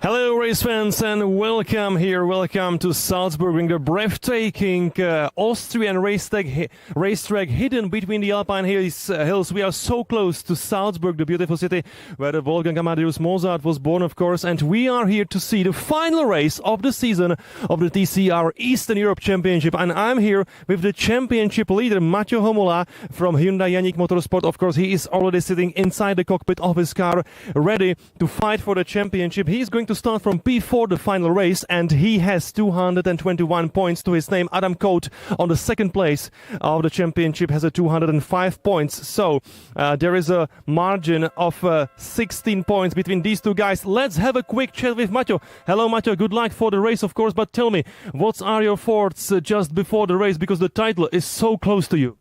Hello, race fans, and welcome to Salzburgring, the breathtaking Austrian racetrack hidden between the Alpine hills. We are so close to Salzburg, the beautiful city where the Wolfgang Amadeus Mozart was born, of course, and we are here to see the final race of the season of the TCR Eastern Europe Championship. And I'm here with the championship leader, Maťo Homola from Hyundai Janík Motorsport. Of course, he is already sitting inside the cockpit of his car, ready to fight for the championship. He is going to start from P4, the final race, and he has 221 points to his name. Adam Coate on the second place of the championship has a 205 points. So there is a margin of 16 points between these two guys. Let's have a quick chat with Maťo. Hello, Maťo. Good luck for the race, of course, but tell me, what are your thoughts just before the race, because the title is so close to you?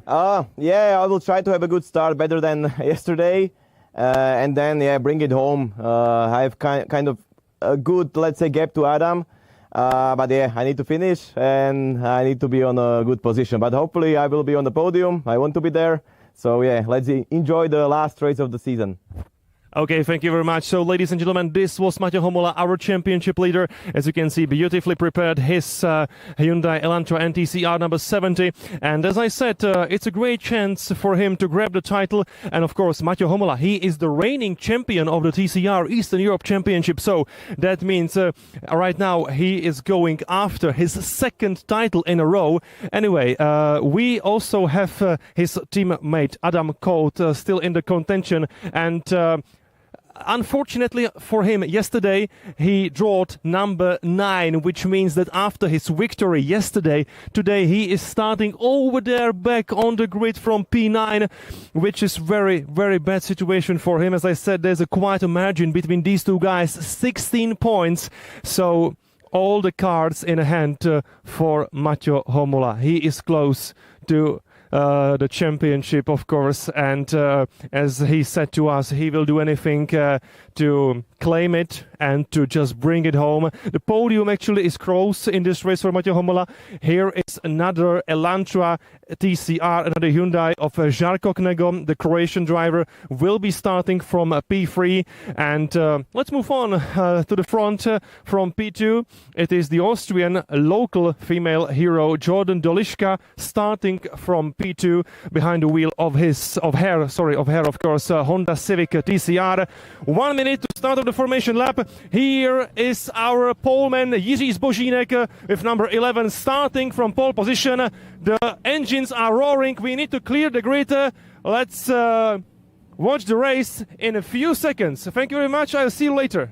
I will try to have a good start, better than yesterday. And then, bring it home. I have kind of a good, let's say, gap to Adam. But I need to finish and I need to be on a good position. But hopefully I will be on the podium. I want to be there. So, let's enjoy the last race of the season. Okay, thank you very much. So, ladies and gentlemen, this was Maťo Homola, our championship leader. As you can see, beautifully prepared his Hyundai Elantra NTCR number 70. And as I said, it's a great chance for him to grab the title. And of course, Maťo Homola, he is the reigning champion of the TCR Eastern Europe Championship. So that means right now he is going after his second title in a row. Anyway, we also have his teammate Adam Coate still in the contention. And unfortunately for him, yesterday he drawed number 9, which means that after his victory yesterday, today he is starting over there back on the grid from P9, which is very, very bad situation for him. As I said, there's quite a margin between these two guys, 16 points. So all the cards in hand for Maťo Homola. He is close to the championship, of course, and as he said to us, he will do anything to claim it and to just bring it home. The podium actually is close in this race for Maťo Homola. Here is another Elantra TCR, another Hyundai of Žarko Knego. The Croatian driver will be starting from P3. And let's move on to the front from P2. It is the Austrian local female hero Jordan Doliška starting from P2 behind the wheel of her, of course, Honda Civic TCR. 1 minute to start of the formation lap. Here is our poleman Jiří Zbožínek with number 11 starting from pole position. The engines are roaring. We need to clear the grid. Let's watch the race in a few seconds. Thank you very much. I'll see you later.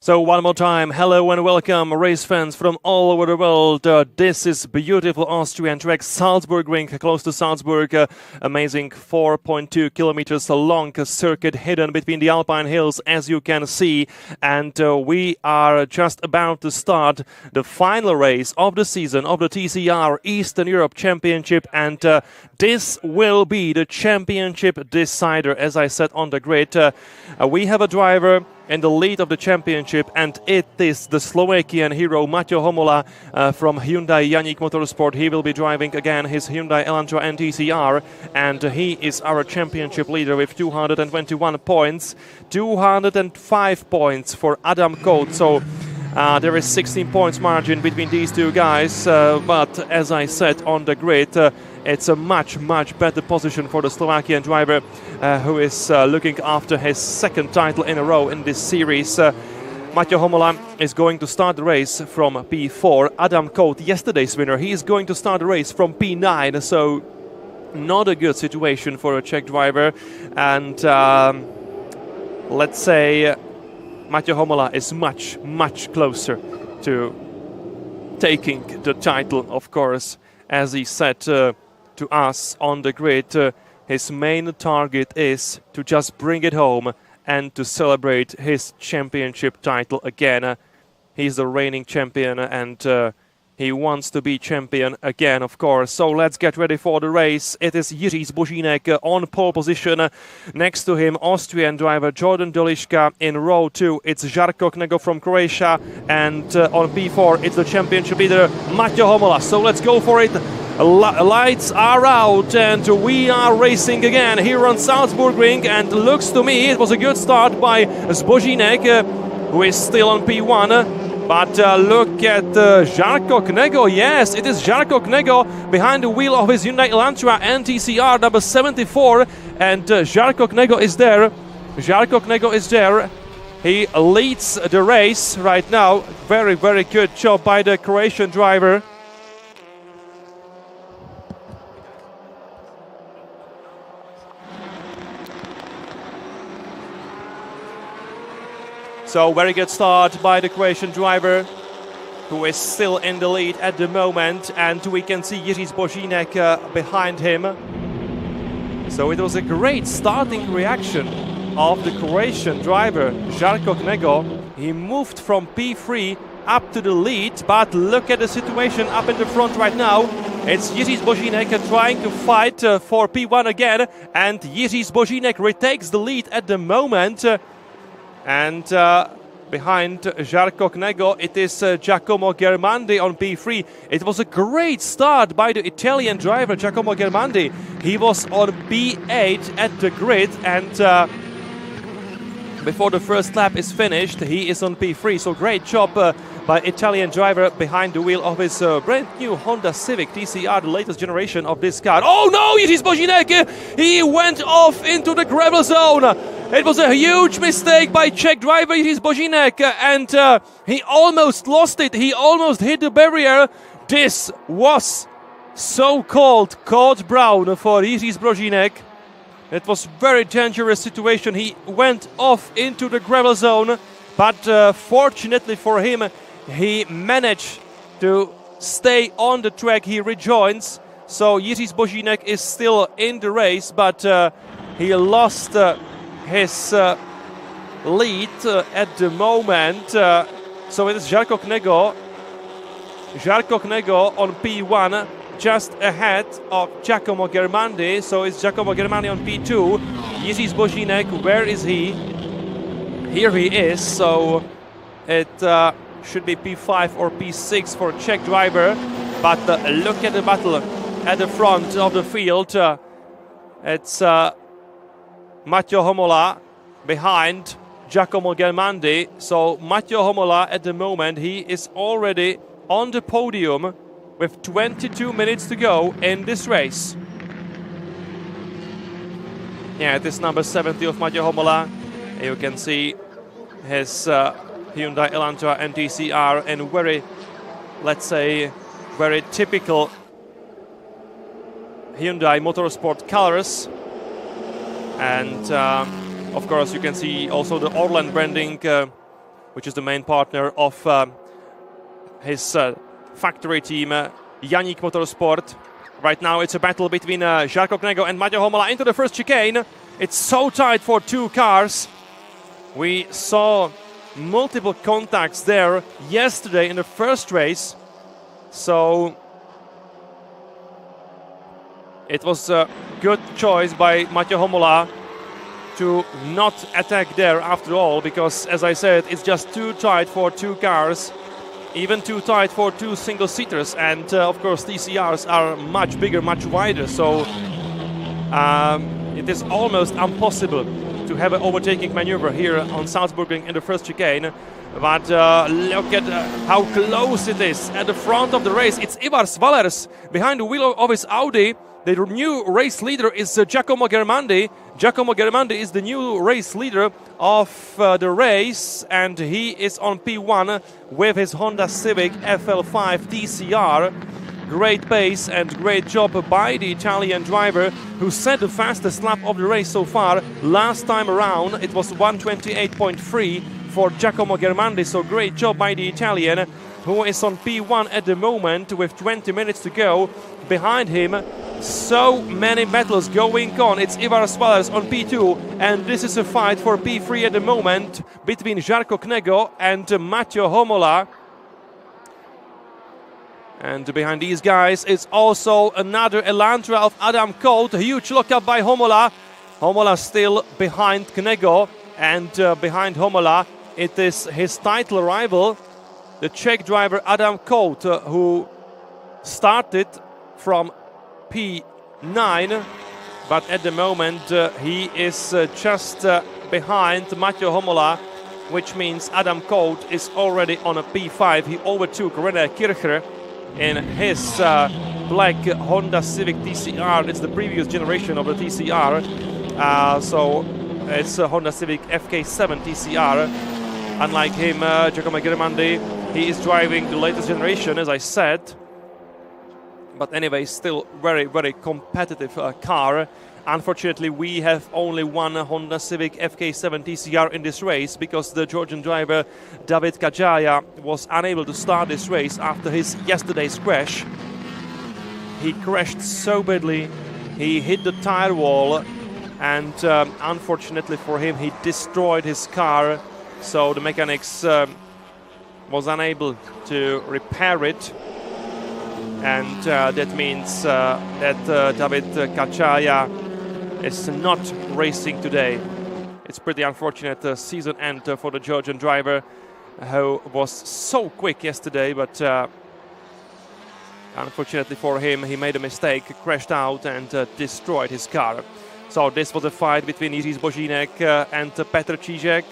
So one more time, hello and welcome, race fans from all over the world. This is beautiful Austrian track, Salzburgring, close to Salzburg. Amazing 4.2 kilometers long circuit hidden between the Alpine hills, as you can see. And we are just about to start the final race of the season of the TCR Eastern Europe Championship. And this will be the championship decider, as I said on the grid. We have a driver in the lead of the championship, and it is the Slovakian hero Maťo Homola from Hyundai Janík Motorsport. He will be driving again his Hyundai Elantra NTCR, and he is our championship leader with 221 points, 205 points for Adam Koht. So there is 16 points margin between these two guys, but as I said on the grid, it's a much better position for the Slovakian driver who is looking after his second title in a row in this series. Maťo Homola is going to start the race from P4. Adam Koht, yesterday's winner, he is going to start the race from P9, so not a good situation for a Czech driver. And let's say Maťo Homola is much closer to taking the title, of course. As he said to us on the grid, his main target is to just bring it home and to celebrate his championship title again. He's the reigning champion, and he wants to be champion again, of course. So let's get ready for the race. It is Jiří Zbožínek on pole position. Next to him, Austrian driver Jordan Doliška. In row 2, it's Žarko Knego from Croatia. And on P4, it's the championship leader Maťo Homola. So let's go for it. Lights are out and we are racing again here on Salzburgring, and looks to me it was a good start by Zbožínek, who is still on P1. But look at Žarko Knego. Yes, it is Žarko Knego behind the wheel of his Hyundai Elantra NTCR number 74, and Žarko Knego is there. Žarko Knego is there. He leads the race right now. Very good job by the Croatian driver. So very good start by the Croatian driver, who is still in the lead at the moment, and we can see Jiří Zbožínek behind him. So it was a great starting reaction of the Croatian driver Žarko Knego. He moved from P3 up to the lead, but look at the situation up in the front right now. It's Jiří Zbožínek trying to fight for P1 again, and Jiří Zbožínek retakes the lead at the moment. And behind Žarko Knego, it is Giacomo Germandi on P3. It was a great start by the Italian driver Giacomo Germandi. He was on P8 at the grid, and before the first lap is finished, he is on P3. So great job by Italian driver behind the wheel of his brand new Honda Civic TCR, the latest generation of this car. Oh no, Jiří Zbožínek! He went off into the gravel zone. It was a huge mistake by Czech driver Jiří Zbožínek, and he almost lost it. He almost hit the barrier. This was so-called code brown for Jiří Zbožínek. It was very dangerous situation. He went off into the gravel zone, but fortunately for him, he managed to stay on the track. He rejoins. So Jiří Zbožínek is still in the race, but he lost his lead at the moment. So it is Žarko Knego. Žarko Knego on P1, just ahead of Giacomo Germandi. So it's Giacomo Germandi on P2. Jiří Zbožínek, where is he? Here he is. So it should be P5 or P6 for Czech driver. But look at the battle at the front of the field. It's Maťo Homola behind Giacomo Germandi. So Maťo Homola at the moment, he is already on the podium with 22 minutes to go in this race. Yeah, it is number 70 of Maťo Homola. You can see his Hyundai Elantra NTCR in very, let's say, very typical Hyundai Motorsport colors. And of course you can see also the Orlen branding which is the main partner of his factory team, Janík Motorsport. Right now it's a battle between Žarko Knego and Maťo Homola into the first chicane. It's so tight for two cars. We saw multiple contacts there yesterday in the first race. So it was a good choice by Maťo Homola to not attack there after all, because as I said, it's just too tight for two cars, even too tight for two single-seaters, and of course TCRs are much bigger, much wider, so it is almost impossible to have an overtaking maneuver here on Salzburgring in the first chicane. But look at how close it is at the front of the race. It's Ivar Svalers behind the wheel of his Audi. The new race leader is Giacomo Germandi. Giacomo Germandi is the new race leader of the race, and he is on P1 with his Honda Civic FL5 TCR. Great pace and great job by the Italian driver, who set the fastest lap of the race so far. Last time around it was 1:28.3 for Giacomo Germandi, so great job by the Italian, who is on P1 at the moment with 20 minutes to go. Behind him, so many battles going on. It's Ivar Svalers on P2, and this is a fight for P3 at the moment between Žarko Knego and Maťo Homola. And behind these guys is also another Elantra of Adam Colt. A huge lockup by Homola. Homola still behind Knego, and behind Homola it is his title rival, the Czech driver Adam Colt, who started from P9, but at the moment he is just behind Maťo Homola, which means Adam Colt is already on a P5. He overtook René Kircher in his black Honda Civic TCR. It's the previous generation of the TCR, so it's a Honda Civic FK7 TCR. Unlike him, Giacomo Germandi, he is driving the latest generation, as I said. But anyway, still very, very competitive car. Unfortunately, we have only one Honda Civic FK7 TCR in this race, because the Georgian driver David Kajaya was unable to start this race after his yesterday's crash. He crashed so badly, he hit the tire wall, and unfortunately for him, he destroyed his car. So the mechanics was unable to repair it. And that means that David Kachaya is not racing today. It's pretty unfortunate season end for the Georgian driver, who was so quick yesterday, but unfortunately for him, he made a mistake, crashed out and destroyed his car. So this was a fight between Jiří Zbožínek and Petr Čížek.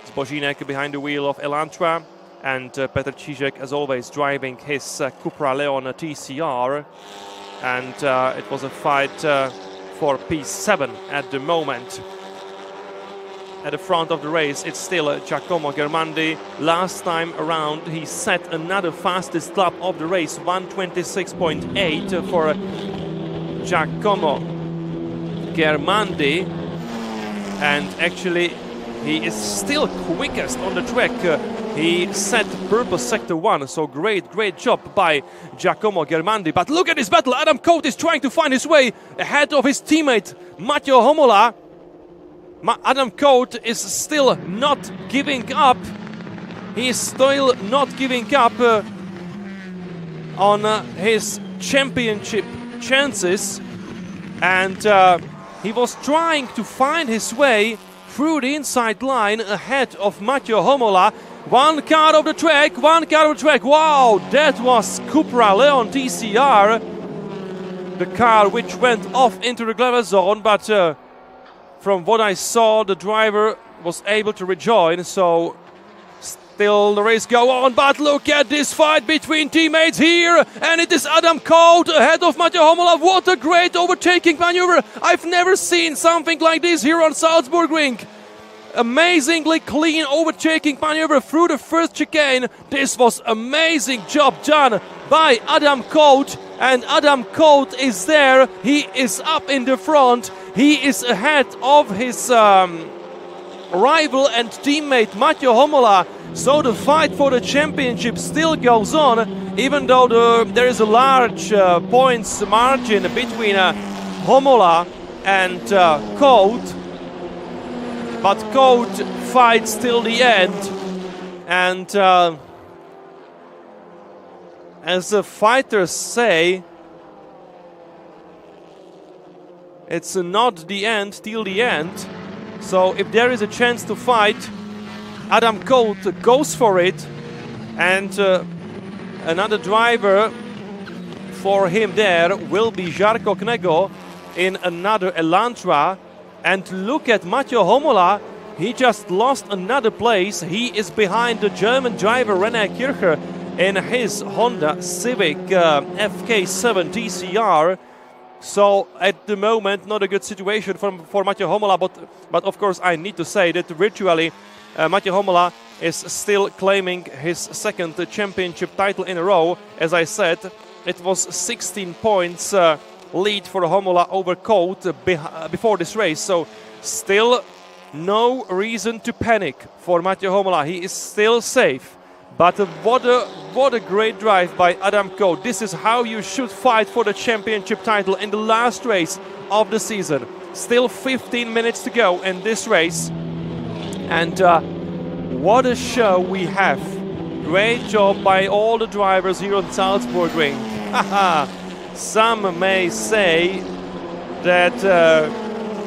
Zbožínek behind the wheel of Elantra, and Petr Čížek, as always, driving his Cupra Leon TCR. And it was a fight for P7 at the moment. At the front of the race, it's still Giacomo Germandi. Last time around, he set another fastest lap of the race, 1:26.8 for Giacomo Germandi. And actually, he is still quickest on the track. He set purple sector 1, so great job by Giacomo Germandi. But look at this battle. Adam Colt is trying to find his way ahead of his teammate Maťo Homola. Adam Colt is still not giving up. He is still not giving up on his championship chances. And he was trying to find his way through the inside line ahead of Maťo Homola. One car of the track, Wow, that was Cupra Leon TCR. The car which went off into the gravel zone, but from what I saw, the driver was able to rejoin, so still the race go on. But look at this fight between teammates here, and it is Adam Colt ahead of Maťo Homola. What a great overtaking maneuver. I've never seen something like this here on Salzburgring. Amazingly clean overtaking maneuver through the first chicane. This was amazing job done by Adam Colt, and Adam Colt is there. He is up in the front. He is ahead of his rival and teammate Matteo Homola. So the fight for the championship still goes on, even though there is a large points margin between Homola and Cote. But Cote fights till the end, and as the fighters say, it's not the end till the end. So if there is a chance to fight, Adam Cote goes for it, and another driver for him there will be Žarko Knego in another Elantra. And look at Matteo Homola, he just lost another place. He is behind the German driver René Kircher in his Honda Civic FK7 TCR. So at the moment, not a good situation for Matteo Homola, but of course I need to say that virtually Matteo Homola is still claiming his second championship title in a row. As I said, it was 16 points lead for Homola over Cote before this race, so still no reason to panic for Matteo Homola. He is still safe. But what a great drive by Adam Cote. This is how you should fight for the championship title in the last race of the season. Still 15 minutes to go in this race. And what a show we have. Great job by all the drivers here on Salzburgring. Some may say that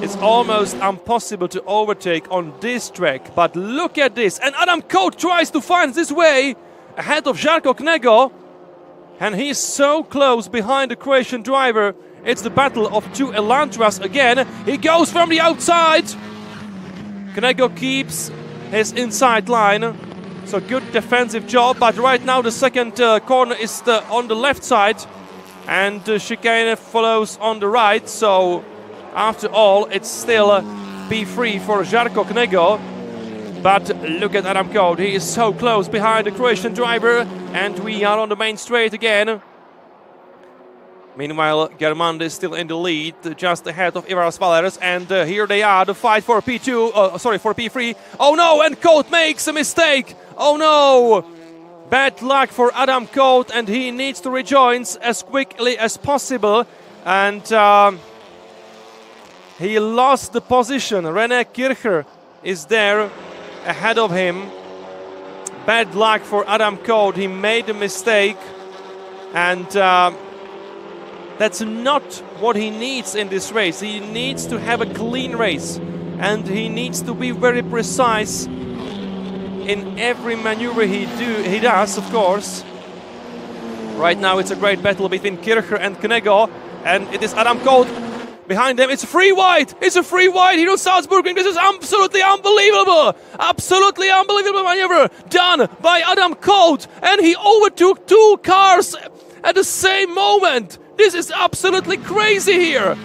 it's almost impossible to overtake on this track, but look at this. And Adam Cote tries to find his way ahead of Žarko Knego, and he's so close behind the Croatian driver. It's the battle of two Elantras again. He goes from the outside. Knego keeps his inside line, so good defensive job, but right now the second corner is on the left side, and the chicane follows on the right, so after all, it's still P3 for Žarko Knego. But look at Adam Cote, he is so close behind the Croatian driver, and we are on the main straight again. Meanwhile, Germán is still in the lead, just ahead of Ivar Valers, and here they are, the fight for for P3. Oh no, and Cote makes a mistake. Oh no! Bad luck for Adam Cote, and he needs to rejoin as quickly as possible. And he lost the position. René Kircher is there ahead of him. Bad luck for Adam Cote. He made a mistake, and that's not what he needs in this race. He needs to have a clean race, and he needs to be very precise in every maneuver he does, of course. Right now it's a great battle between Kircher and Knego, and it is Adam Cote behind them. It's a free wide. It's a free wide here on Salzburgring. This is absolutely unbelievable. Absolutely unbelievable maneuver done by Adam Cote, and he overtook two cars at the same moment. This is absolutely crazy here.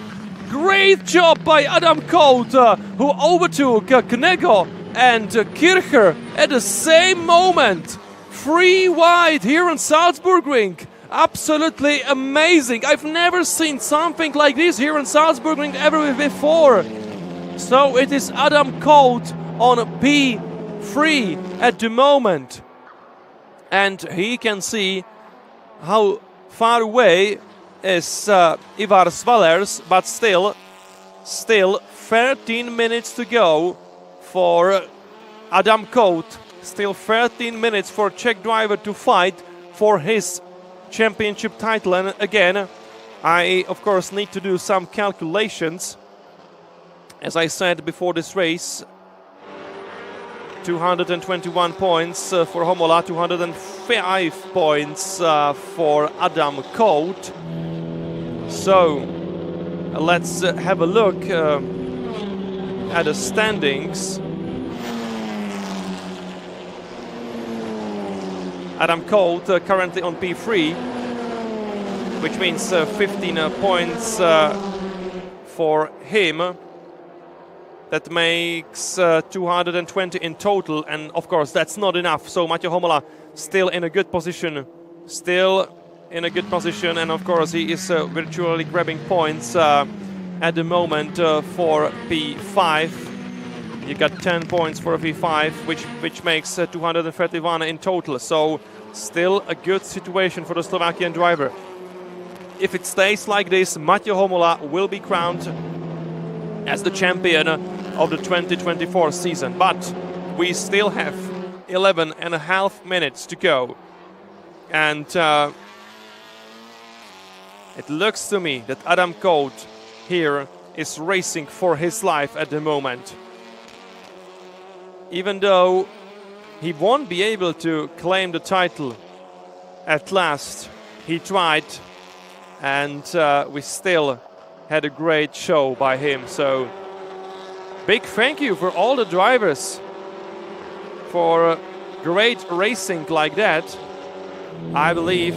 Great job by Adam Cote, who overtook Knego and Kircher at the same moment. Free wide here on Salzburgring. Absolutely amazing. I've never seen something like this here in Salzburgring ever before. So it is Adam Cote on P3 at the moment. And he can see how far away is Ivar Valers, but still 13 minutes to go for Adam Cote. Still 13 minutes for Czech driver to fight for his championship title. And again, I of course need to do some calculations. As I said before this race, 221 points for Homola, 205 points for Adam Cote. So let's have a look at the standings. Adam Cote currently on P3, which means 15 points for him. That makes 220 in total, and of course that's not enough. So Matteo Homola still in a good position, and of course he is virtually grabbing points at the moment for P5. You got 10 points for a V5, which makes 231 in total. So still a good situation for the Slovakian driver. If it stays like this, Matej Homola will be crowned as the champion of the 2024 season. But we still have 11.5 minutes to go. And it looks to me that Adam Kolt here is racing for his life at the moment. Even though he won't be able to claim the title at last, he tried, and we still had a great show by him. So big thank you for all the drivers for great racing like that. I believe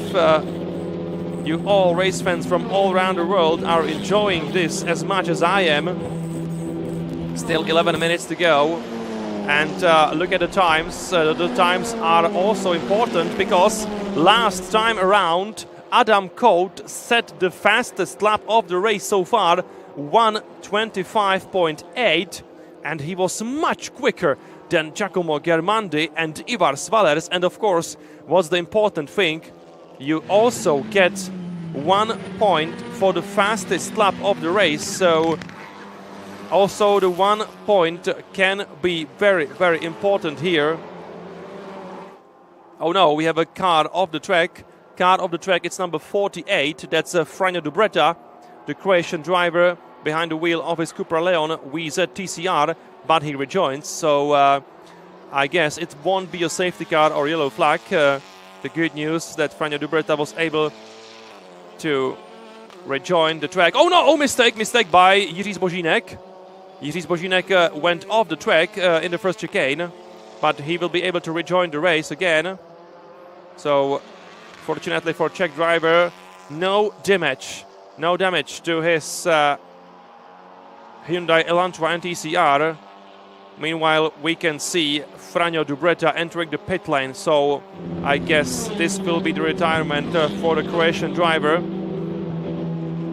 you all race fans from all around the world are enjoying this as much as I am. Still 11 minutes to go. And look at the times. The times are also important because last time around, Adam Kolt set the fastest lap of the race so far, 1:25.8, and he was much quicker than Giacomo Germandi and Ivar Svalers. And of course, what's the important thing? You also get 1 point for the fastest lap of the race. So also the 1 point can be very, very important here. Oh no, we have a car off the track. Car of the track, it's number 48. That's Franjo Dubreta, the Croatian driver behind the wheel of his Cupra Leon with TCR, but he rejoins. So I guess it won't be a safety car or yellow flag. The good news that Franjo Dubreta was able to rejoin the track. Oh no, mistake by Jiří Zbožínek. Jiří Zbožínek went off the track in the first chicane, but he will be able to rejoin the race again. So fortunately for Czech driver, no damage to his Hyundai Elantra and TCR. Meanwhile, we can see Franjo Dubreta entering the pit lane. So I guess this will be the retirement for the Croatian driver.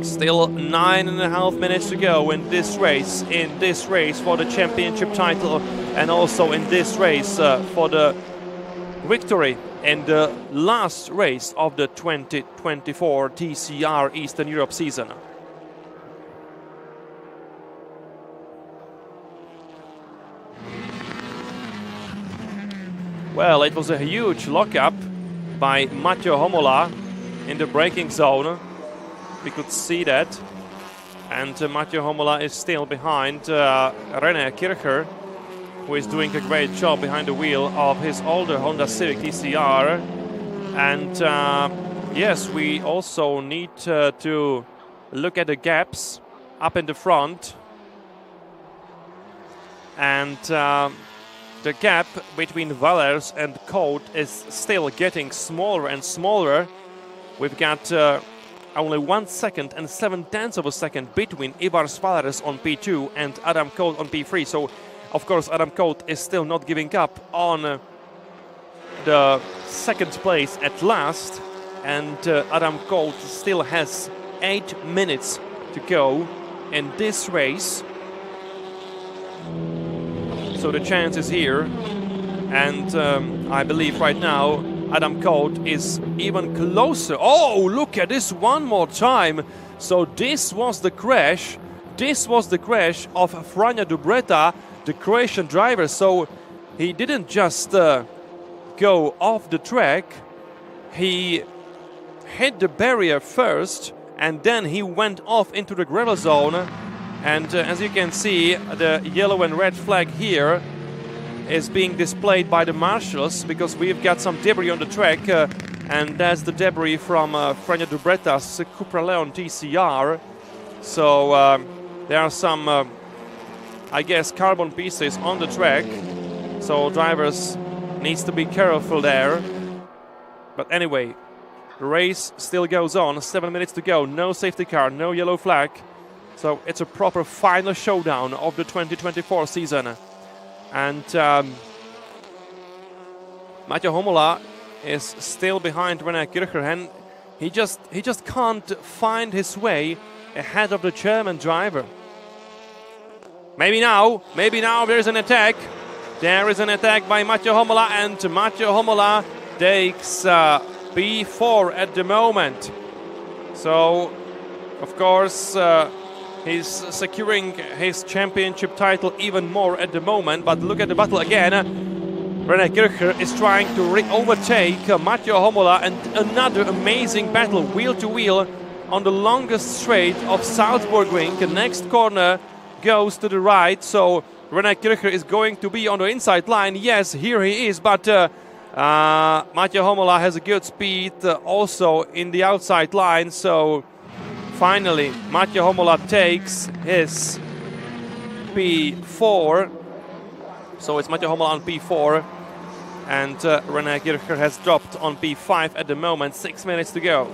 Still 9.5 minutes to go in this race for the championship title, and also in this race for the victory in the last race of the 2024 TCR Eastern Europe season. Well, it was a huge lockup by Matej Homola in the braking zone. We could see that. And Matej Homola is still behind René Kircher, who is doing a great job behind the wheel of his older Honda Civic TCR. And yes, we also need to look at the gaps up in the front. And the gap between Valers and Kolt is still getting smaller and smaller. We've got only 1 second and 0.7 of a second between Ivar Svalers on P2 and Adam Kolt on P3. So, of course, Adam Kolt is still not giving up on the second place at last. And Adam Kolt still has 8 minutes to go in this race. So the chance is here. And I believe right now Adam Kolt is even closer. Oh, look at this one more time. So this was the crash. This was the crash of Franjo Dubreta, the Croatian driver. So he didn't just go off the track. He hit the barrier first, and then he went off into the gravel zone. And as you can see, the yellow and red flag here is being displayed by the marshals because we've got some debris on the track, and that's the debris from Franjo Dubreta's Cupra Leon TCR. So there are some, I guess, carbon pieces on the track, so drivers needs to be careful there. But anyway, the race still goes on, 7 minutes to go, no safety car, no yellow flag. So it's a proper final showdown of the 2024 season. And Matej Homola is still behind René Kircher, and he just can't find his way ahead of the German driver. Maybe now there's an attack. There is an attack by Matteo Homola, and Matteo Homola takes P4 at the moment. So, of course, he's securing his championship title even more at the moment. But look at the battle again. René Kircher is trying to overtake Matteo Homola, and another amazing battle, wheel to wheel, on the longest straight of Salzburgring. The next corner goes to the right, so René Kircher is going to be on the inside line. Yes, here he is, but Matteo Homola has a good speed also in the outside line, so finally Matteo Homola takes his P4. So it's Matteo Homola on P4, and René Kircher has dropped on P5 at the moment. 6 minutes to go.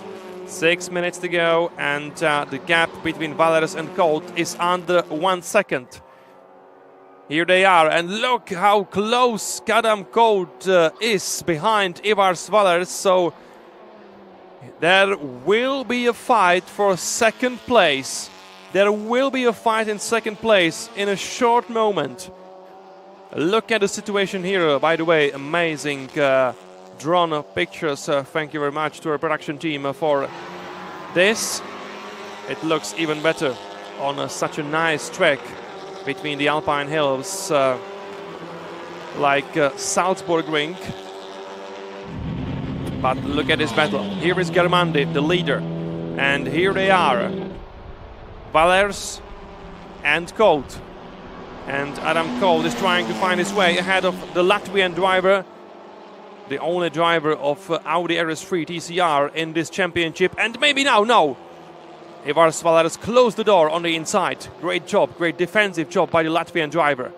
6 minutes to go, and the gap between Valers and Colt is under 1 second. Here they are, and look how close Adam Colt is behind Ivars Valers. So there will be a fight for second place. There will be a fight in second place in a short moment. Look at the situation here. By the way, amazing drawn pictures. Thank you very much to our production team for this. It looks even better on such a nice track between the Alpine hills like Salzburgring. But look at this battle. Here is Germandi, the leader, and here they are, Valers and Colt. And Adam Colt is trying to find his way ahead of the Latvian driver, the only driver of Audi RS3 TCR in this championship. And maybe now, no. Ivars Valers closed the door on the inside. Great job, great defensive job by the Latvian driver.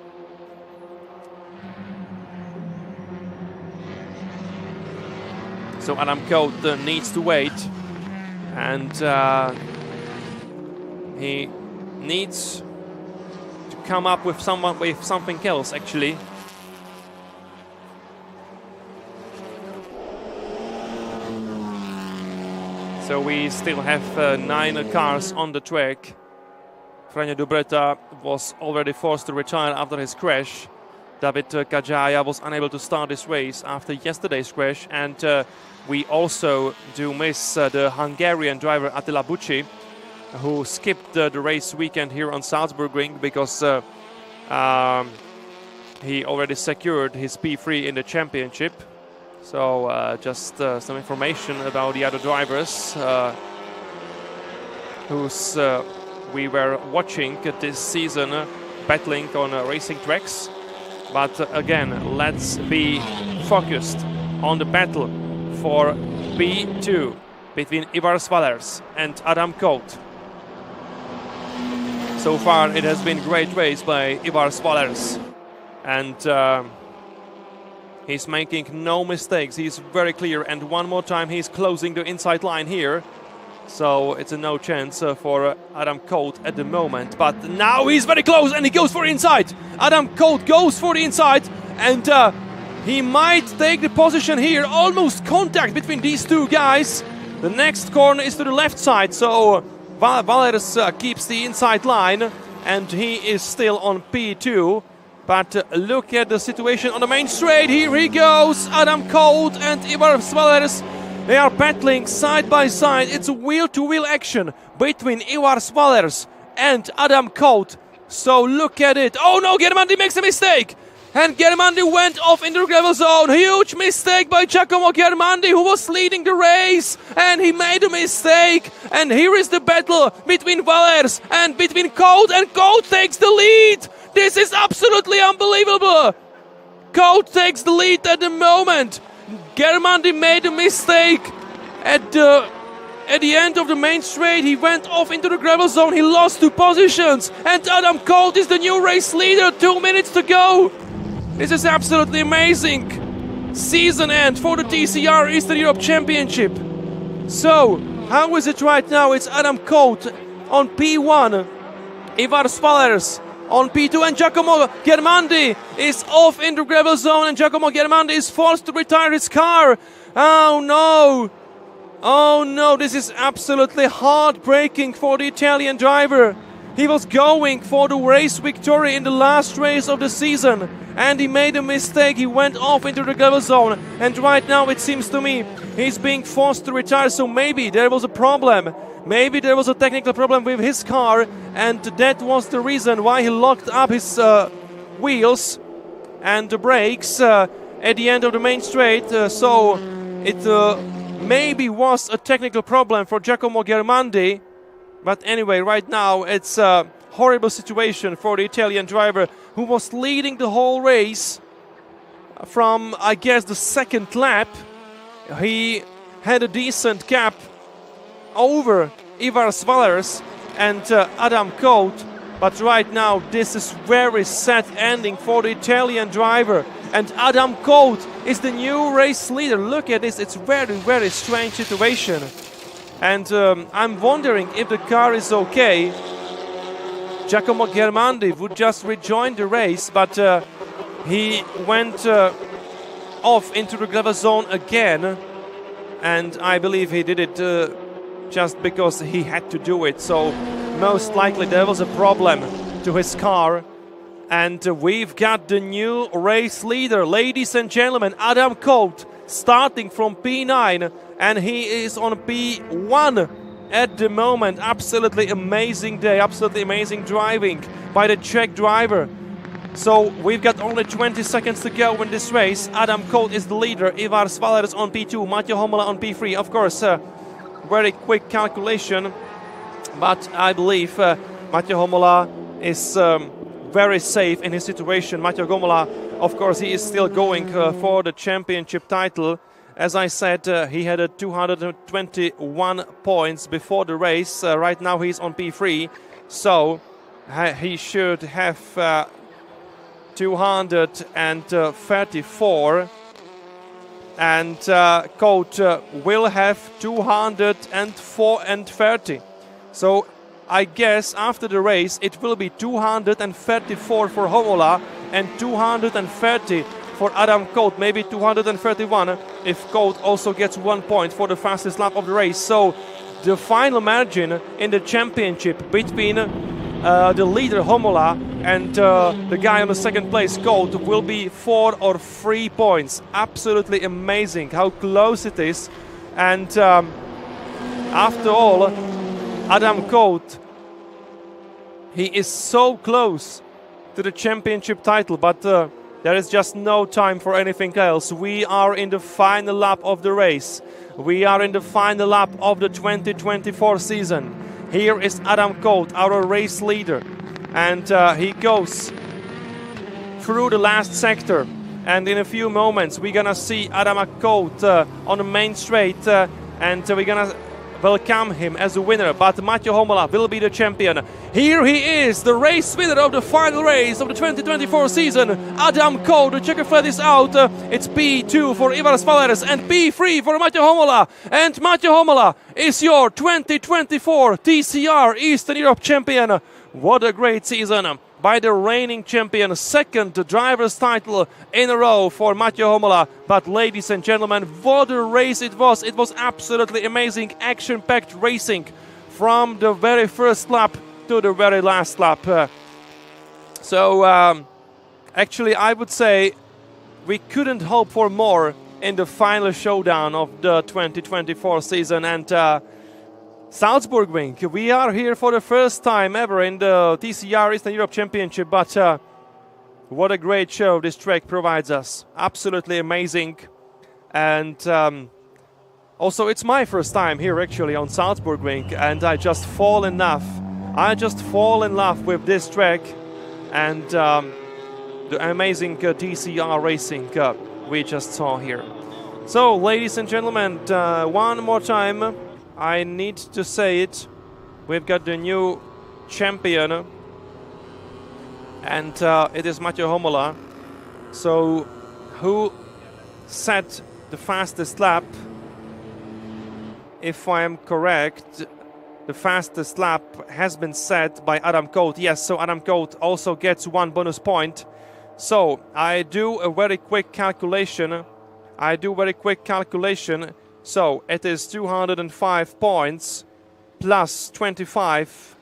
So Adam Colt needs to wait, and he needs to come up with something else actually. So we still have 9 cars on the track. Franjo Dubreta was already forced to retire after his crash. David Kajaya was unable to start this race after yesterday's crash. And we also do miss the Hungarian driver Attila Bucci, who skipped the race weekend here on Salzburgring because he already secured his P3 in the championship. So just some information about the other drivers whose we were watching this season battling on racing tracks. But again, let's be focused on the battle for P2 between Ivars Valers and Adam Colt. So far it has been a great race by Ivars Valers, and he's making no mistakes. He's very clear, and one more time he's closing the inside line here. So it's a no chance for Adam Colt at the moment. But now he's very close, and he goes for the inside. Adam Colt goes for the inside, and he might take the position here. Almost contact between these two guys. The next corner is to the left side, so Valers keeps the inside line, and he is still on P2. But look at the situation on the main straight. Here he goes, Adam Colt and Ivars Valers. They are battling side by side. It's a wheel-to-wheel action between Ivars Valers and Adam Colt. So look at it. Oh no, Germandi makes a mistake. And Germandi went off into the gravel zone. Huge mistake by Giacomo Germandi, who was leading the race. And he made a mistake. And here is the battle between Valers and between Colt. And Colt takes the lead. This is absolutely unbelievable. Colt takes the lead at the moment. Germandi made a mistake at the end of the main straight. He went off into the gravel zone. He lost 2 positions. And Adam Colt is the new race leader. 2 minutes to go. This is absolutely amazing. Season end for the TCR Eastern Europe Championship. So, how is it right now? It's Adam Colt on P1. Ivars Valers on P2, and Giacomo Germandi is off in the gravel zone, and Giacomo Germandi is forced to retire his car. Oh no! Oh no, this is absolutely heartbreaking for the Italian driver. He was going for the race victory in the last race of the season, and he made a mistake. He went off into the gravel zone, and right now it seems to me he's being forced to retire. So maybe there was a problem. Maybe there was a technical problem with his car, and that was the reason why he locked up his wheels and the brakes at the end of the main straight. So it maybe was a technical problem for Giacomo Germandi. But anyway, right now it's a horrible situation for the Italian driver who was leading the whole race from, I guess, the second lap. He had a decent gap over Ivar Svalers and Adam Coate. But right now this is very sad ending for the Italian driver. And Adam Coate is the new race leader. Look at this, it's very, very strange situation. And I'm wondering if the car is okay. Giacomo Germandi would just rejoin the race, but he went off into the gravel zone again. And I believe he did it just because he had to do it. So most likely there was a problem to his car. And we've got the new race leader, ladies and gentlemen, Adam Coate, starting from P9, and he is on P1 at the moment. Absolutely amazing day, absolutely amazing driving by the Czech driver. So we've got only 20 seconds to go in this race. Adam Coate is the leader, Ivar Svalers on P2, Mattia Homola on P3. Of course, very quick calculation, but I believe Mattia Homola is very safe in his situation. Mattia Homola, of course, he is still going for the championship title. As I said, he had 221 points before the race. Right now he's on P3, so he should have 234, and Coate will have 230. So I guess after the race it will be 234 for Homola and 230 for Adam Coate, maybe 231 if Coate also gets 1 point for the fastest lap of the race. So the final margin in the championship between the leader Homola and the guy on the second place Coate will be 4 or 3 points. Absolutely amazing how close it is. And after all, Adam Coate, he is so close to the championship title, but there is just no time for anything else. We are in the final lap of the race. We are in the final lap of the 2024 season. Here is Adam Coate, our race leader, and he goes through the last sector. And in a few moments we're gonna see Adam Coate on the main straight, and we're gonna welcome him as a winner. But Mattia Homola will be the champion. Here he is, the race winner of the final race of the 2024 season. Adam Coate, the checker flag is out. It's P2 for Ivar Svalers and P3 for Mattia Homola. And Mattia Homola is your 2024 TCR Eastern Europe champion. What a great season by the reigning champion, second driver's title in a row for Mattia Homola. But ladies and gentlemen, what a race it was. It was absolutely amazing, action-packed racing from the very first lap to the very last lap. So actually I would say we couldn't hope for more in the final showdown of the 2024 season. And Salzburgring, we are here for the first time ever in the TCR Eastern Europe Championship, but what a great show this track provides us. Absolutely amazing. And also it's my first time here actually on Salzburgring, and I just fall in love with this track and the amazing TCR racing we just saw here. So ladies and gentlemen, one more time I need to say it. We've got the new champion, and it is Mattia Homola. So, who set the fastest lap? If I am correct, the fastest lap has been set by Adam Coate. Yes, so Adam Coate also gets 1 bonus point. So, I do a very quick calculation. So it is 205 points plus 25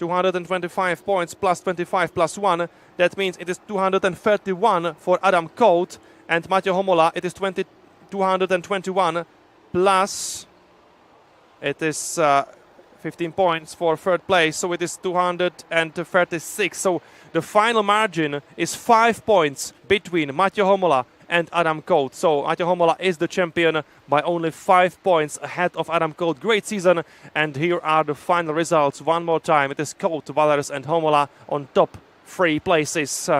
225 points plus 25 plus 1. That means it is 231 for Adam Colt. And Matej Homola, it is 221 plus, it is 15 points for third place, so it is 236. So the final margin is 5 points between Matej Homola and Adam Colt. So Matej Homola is the champion by only 5 points ahead of Adam Colt. Great season, and here are the final results one more time. It is Colt, Valers and Homola on top 3 places.